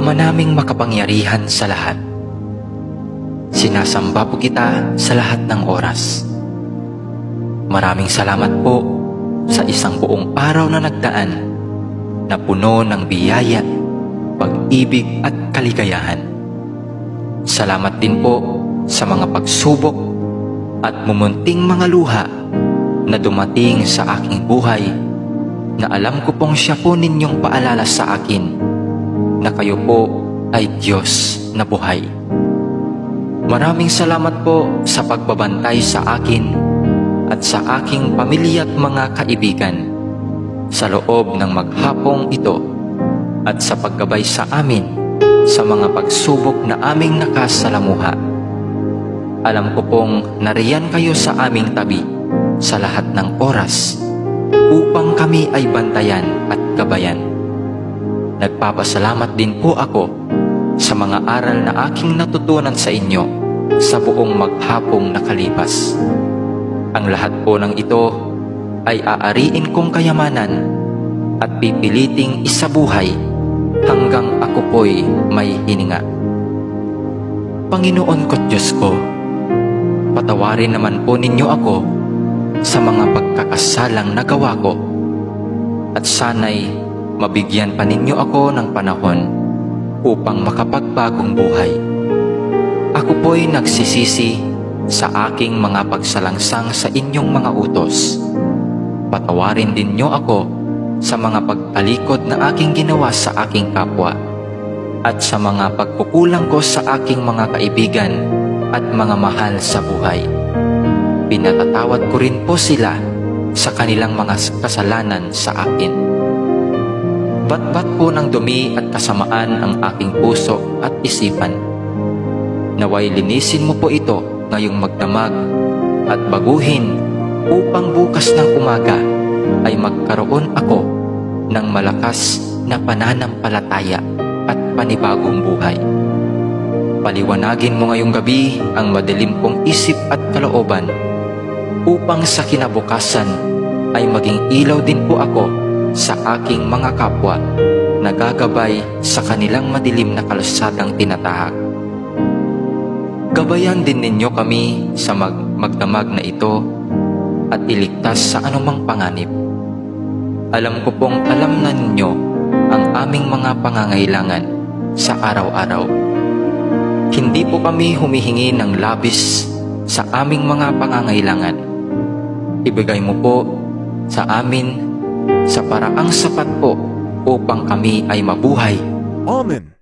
Ama naming makapangyarihan sa lahat, sinasamba po kita sa lahat ng oras. Maraming salamat po sa isang buong araw na nagdaan na puno ng biyaya, pag-ibig at kaligayahan. Salamat din po sa mga pagsubok at mumunting mga luha na dumating sa aking buhay, na alam ko pong siya po ninyong paalala sa akin na kayo po ay Diyos na buhay. Maraming salamat po sa pagbabantay sa akin at sa aking pamilya at mga kaibigan sa loob ng maghapong ito, at sa paggabay sa amin sa mga pagsubok na aming nakasalamuha. Alam ko pong nariyan kayo sa aming tabi sa lahat ng oras upang kami ay bantayan at gabayan. Nagpapasalamat din po ako sa mga aral na aking natutunan sa inyo sa buong maghapong nakalipas. Ang lahat po ng ito ay aariin kong kayamanan at pipiliting isabuhay hanggang ako po'y may hininga. Panginoon ko't Diyos ko, patawarin naman po ninyo ako sa mga pagkakasalang nagawa ko, at sana'y mabigyan pa ninyo ako ng panahon upang makapagbagong buhay. Ako po'y nagsisisi sa aking mga pagsalangsang sa inyong mga utos. Patawarin din niyo ako sa mga pagtalikod na aking ginawa sa aking kapwa, at sa mga pagkukulang ko sa aking mga kaibigan at mga mahal sa buhay. Pinatatawad ko rin po sila sa kanilang mga kasalanan sa akin. Batbat po ng dumi at kasamaan ang aking puso at isipan. Naway linisin mo po ito ngayong magdamag at baguhin, upang bukas ng umaga ay magkaroon ako ng malakas na pananampalataya at panibagong buhay. Paliwanagin mo ngayong gabi ang madilim kong isip at kalooban, upang sa kinabukasan ay maging ilaw din po ako sa aking mga kapwa na gagabay sa kanilang madilim na kalsadang tinatahak. Gabayan din ninyo kami sa magdamag na ito at iligtas sa anumang panganib. Alam ko pong alam na ninyo ang aming mga pangangailangan sa araw-araw. Hindi po kami humihingi ng labis sa aming mga pangangailangan. Ibigay mo po sa amin sa paraang sapat po upang kami ay mabuhay. Amen.